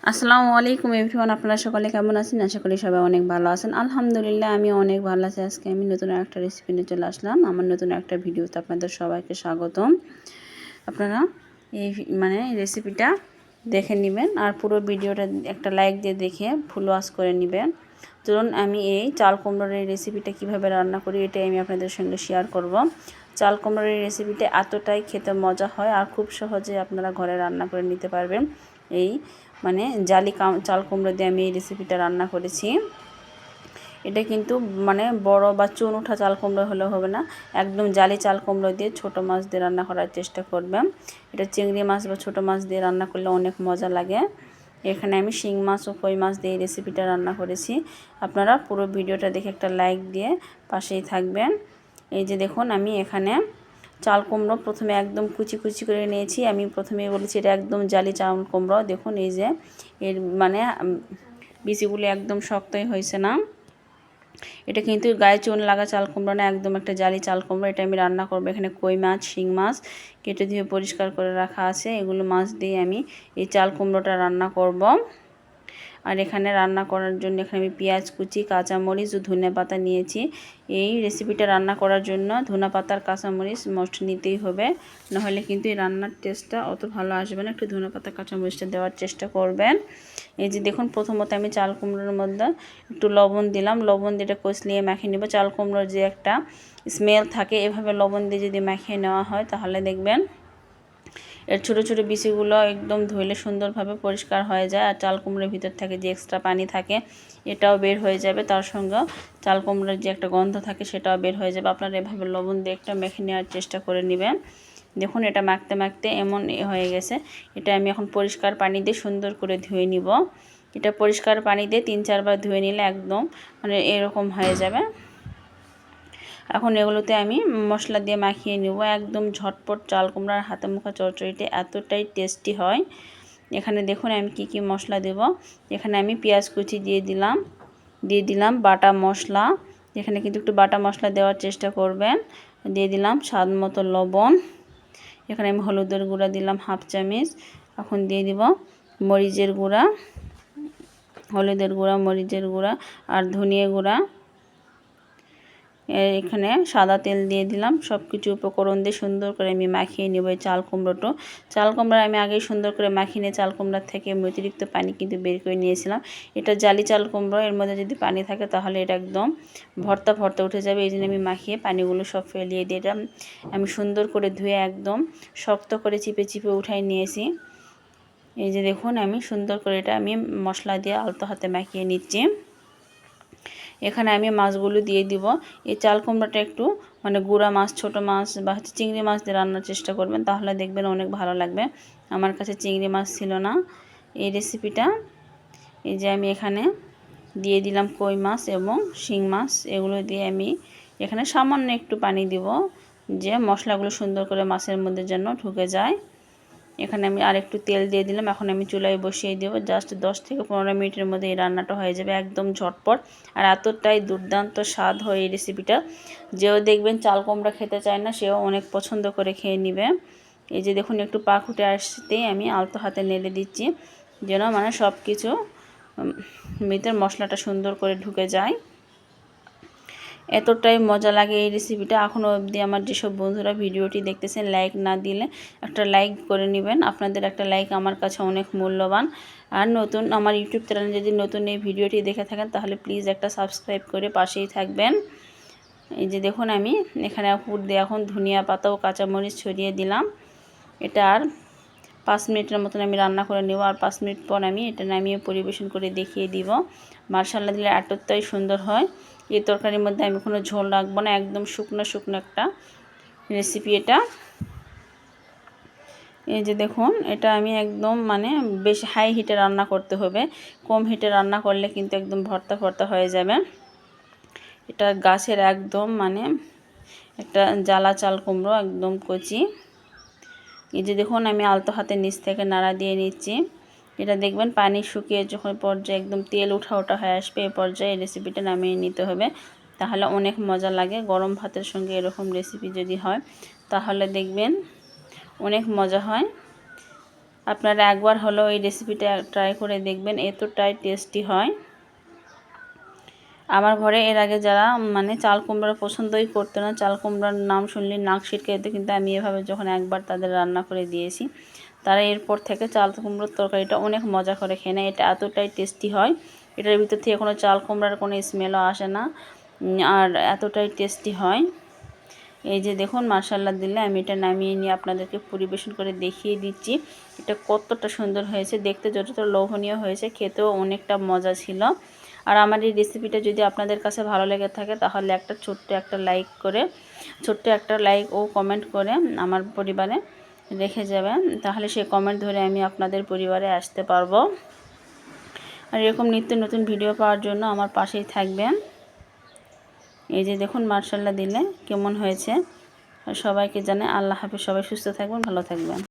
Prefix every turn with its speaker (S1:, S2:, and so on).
S1: আসসালামু আলাইকুম এভরিওয়ান, আপনারা সকলে কেমন আছেন? আশা করি সবাই অনেক ভালো আছেন। আলহামদুলিল্লাহ আমি অনেক ভালো আছি। আজকে আমি নতুন একটা রেসিপি নিয়ে চলে আসলাম। আমার নতুন একটা ভিডিওতে আপনাদের সবাইকে স্বাগতম। আপনারা এই রেসিপিটা দেখে নেবেন আর পুরো ভিডিওটা একটা লাইক দিয়ে দেখে ফুল ওয়াশ করে নেবেন। চলুন আমি এই চাল কুমড়োর এই রেসিপিটা কীভাবে রান্না করি এটাই আমি আপনাদের সঙ্গে শেয়ার করব। চাল কুমড়োর এই রেসিপিটা এতটাই খেতে মজা হয় আর খুব সহজে আপনারা ঘরে রান্না করে নিতে পারবেন। এই জালি চাল কুমড়ো দিয়ে আমি এই রেসিপিটা রান্না করেছি। এটা কিন্তু বড় বা চুন ওঠা চাল কুমড়ো হলে হবে না, একদম জালি চাল কুমড়ো দিয়ে ছোট মাছ দিয়ে রান্না করার চেষ্টা করবেন। এটা চিংড়ি মাছ বা ছোট মাছ দিয়ে রান্না করলে অনেক মজা লাগে। এখানে আমি শিং মাছ ও কই মাছ দিয়ে এই রেসিপিটা রান্না করেছি। আপনারা পুরো ভিডিওটা দেখে একটা লাইক দিয়ে পাশেই থাকবেন। এই যে দেখুন আমি এখানে চাল কুমড়ো প্রথমে একদম কুচি কুচি করে নিয়েছি। আমি প্রথমেই বলেছি এটা একদম জালি চাল কুমড়ো। দেখুন এই যে এর বিচিগুলি একদম শক্তই হয়েছে না। এটা কিন্তু গায়ে চুন লাগা চাল কুমড়ো না, একদম একটা জালি চাল কুমড়ো। এটা আমি রান্না করবো। এখানে কই মাছ শিং মাছ কেটে ধুয়ে পরিষ্কার করে রাখা আছে। এগুলো মাছ দিয়ে আমি এই চাল কুমড়োটা রান্না করব। আর এখানে রান্না করার জন্য এখানে আমি পেঁয়াজ কুচি কাঁচামরিচ ও ধনেপাতা নিয়েছি। এই রেসিপিটা রান্না করার জন্য ধনেপাতা আর কাঁচামরিচ মোস্ট নিতেই হবে, নাহলে কিন্তু এই রান্নার টেস্টটা অত ভালো আসবে না। একটু ধনেপাতা কাঁচামরিচটা দেওয়ার চেষ্টা করবেন। এই যে দেখুন প্রথমত আমি চাল কুমড়োর মধ্যে একটু লবণ দিলাম। লবণ দিয়ে এটা কষলিয়ে মাখিয়ে নেব। চাল কুমড়োর যে একটা স্মেল থাকে, এভাবে লবণ দিয়ে যদি মাখিয়ে নেওয়া হয় তাহলে দেখবেন এর ছোটো ছোটো বিচিগুলো একদম ধুইলে সুন্দরভাবে পরিষ্কার হয়ে যায়। আর চাল কুমড়োর ভিতর থেকে যে এক্সট্রা পানি থাকে এটাও বের হয়ে যাবে। তার সঙ্গে চাল কুমড়োর যে একটা গন্ধ থাকে সেটাও বের হয়ে যাবে। আপনারা এভাবে লবণ দিয়ে একটা মেখে নেওয়ার চেষ্টা করে নেবেন। দেখুন এটা মাখতে মাখতে এমন হয়ে গেছে। এটা আমি এখন পরিষ্কার পানি দিয়ে সুন্দর করে ধুয়ে নিব। এটা পরিষ্কার পানি দিয়ে 3-4 বার ধুয়ে নিলে একদম এরকম হয়ে যাবে। এখন এগুলোতে আমি মশলা দিয়ে মাখিয়ে নেব। একদম ঝটপট চাল কুমড়ার হাতে মুখা চচ্চড়িটা এতটাই টেস্টি হয়। এখানে দেখুন আমি কি কি মশলা দেব। এখানে আমি পেঁয়াজ কুচি দিয়ে দিলাম বাটা মশলা। এখানে কিন্তু একটু বাটা মশলা দেওয়ার চেষ্টা করবেন। দিয়ে দিলাম স্বাদ মতো লবণ। এখানে আমি হলুদের গুঁড়া দিলাম 1/2 চামচ। এখন দিয়ে দিব মরিচের গুঁড়া, হলুদের গুঁড়া, মরিচের গুঁড়া আর ধনিয়া গুঁড়া। এখানে সাদা তেল দিয়ে দিলাম। সব কিছু উপকরণ দিয়ে সুন্দর করে আমি মাখিয়ে নেব এই চাল কুমড়োটা। চাল কুমড়া আমি আগেই সুন্দর করে মাখিয়ে নিয়ে চাল কুমড়ার থেকে অতিরিক্ত পানি কিন্তু বের করে নিয়েছিলাম। এটা জালি চাল কুমড়ো, এর মধ্যে যদি পানি থাকে তাহলে এটা একদম ভর্তা ভর্তা উঠে যাবে। এই জন্য আমি মাখিয়ে পানিগুলো সব ফেলিয়ে দিয়ে এটা আমি সুন্দর করে ধুয়ে একদম শক্ত করে চিপে চিপে উঠাই নিয়েছি। এই যে দেখুন আমি সুন্দর করে এটা আমি মশলা দিয়ে আলতো হাতে মাখিয়ে নিচ্ছি। এখানে আমি মাছগুলো দিয়ে দিব। এই চাল কুমড়োটা একটু গুঁড়া মাছ, ছোট মাছ বা চিংড়ি মাছ দিয়ে রান্নার চেষ্টা করবেন, তাহলে দেখবেন অনেক ভালো লাগবে। আমার কাছে চিংড়ি মাছ ছিল না এই রেসিপিটা। এই যে আমি এখানে দিয়ে দিলাম কই মাছ এবং শিং মাছ। এগুলো দিয়ে আমি এখানে সামান্য একটু পানি দিব, যে মশলাগুলো সুন্দর করে মাছের মধ্যে যেন ঢুকে যায়। এখানে আমি আর একটু তেল দিয়ে দিলাম। এখন আমি চুলায় বসিয়ে দেব। জাস্ট 10 থেকে 15 মিনিটের মধ্যে এই রান্নাটা হয়ে যাবে, একদম ঝটপট। আর এতটাই দুর্দান্ত স্বাদ হয় এই রেসিপিটা, যেও দেখবেন চাল কুমড়া খেতে চায় না সেও অনেক পছন্দ করে খেয়ে নেবে। এই যে দেখুন একটু পাক উঠে আসতেই আমি আলতো হাতে নেড়ে দিচ্ছি, যেন সব কিছু ভিতর মশলাটা সুন্দর করে ঢুকে যায়। এতটাই মজা লাগে এই রেসিপিটা। এখনও অবধি আমার যেসব বন্ধুরা ভিডিওটি দেখতেছেন লাইক না দিলে একটা লাইক করে নেবেন। আপনাদের একটা লাইক আমার কাছে অনেক মূল্যবান। আর নতুন আমার ইউটিউব চ্যানেলে যদি নতুন এই ভিডিওটি দেখে থাকেন তাহলে প্লিজ একটা সাবস্ক্রাইব করে পাশেই থাকবেন। এই যে দেখুন আমি এখানে উপর দিয়ে এখন ধনিয়া পাতা ও কাঁচামরিচ ছড়িয়ে দিলাম। এটা আর 5 মিনিটের মতন আমি রান্না করে নেব। আর 5 মিনিট পর আমি এটা নামিয়ে পরিবেশন করে দেখিয়ে দিব। মাশাআল্লাহ দিলে এতটাই সুন্দর হয়। এই তরকারির মধ্যে আমি কোনো ঝোল রাখবো না, একদম শুকনো শুকনো একটা রেসিপি এটা। এই যে দেখুন এটা আমি একদম বেশ হাই হিটে রান্না করতে হবে। কম হিটে রান্না করলে কিন্তু একদম ভর্তা ভর্তা হয়ে যাবে। এটা গাছের একদম একটা জ্বালা চাল কুমড়ো, একদম কচি। এই যে দেখুন আমি আলতো হাতে নিচ থেকে নাড়া দিয়ে নিচ্ছি। এটা দেখবেন পানি শুকিয়ে যখন পর্যায়ে একদম তেল ওঠা ওঠা হয়ে আসবে, এই পর্যায়ে রেসিপিটা নামিয়ে নিতে হবে, তাহলে অনেক মজা লাগে। গরম ভাতের সঙ্গে এরকম রেসিপি যদি হয় তাহলে দেখবেন অনেক মজা হয়। আপনারা একবার হলেও এই রেসিপিটা ট্রাই করে দেখবেন, এতটাই টেস্টি হয়। আমার ঘরে এর আগে যারা মানে চাল কুমড়া পছন্দই করতো না, চাল কুমড়ার নাম শুনলে নাক ছিটকে যেত, কিন্তু আমি এভাবে যখন একবার তাদের রান্না করে দিয়েছি, তারা এরপর থেকে চাল কুমড়োর তরকারিটা অনেক মজা করে খেয়ে নেয়। এটা এতটাই টেস্টি হয়, এটার ভিতর থেকে কোনো চাল কুমড়ার কোনো স্মেলও আসে না, আর এতটাই টেস্টি হয়। এই যে দেখুন মাশাআল্লাহ দিলে আমি এটা নামিয়ে নিয়ে আপনাদেরকে পরিবেশন করে দেখিয়ে দিচ্ছি এটা কতটা সুন্দর হয়েছে। দেখতে যতটা লোভনীয় হয়েছে, খেতেও অনেকটা মজা ছিল। আর আমার এই রেসিপিটা যদি আপনাদের কাছে ভালো লেগে থাকে তাহলে ছোট্ট একটা লাইক ও কমেন্ট করে আমার পরিবারে রেখে যাবেন, তাহলে সেই কমেন্ট ধরে আমি আপনাদের পরিবারে আসতে পারবো। আর এরকম নিত্য নতুন ভিডিও পাওয়ার জন্য আমার পাশেই থাকবেন। এই যে দেখুন মাশাআল্লাহ দিলে কেমন হয়েছে। সবাইকে জানাই আল্লাহ হাফেজ, সবাই সুস্থ থাকবেন, ভালো থাকবেন।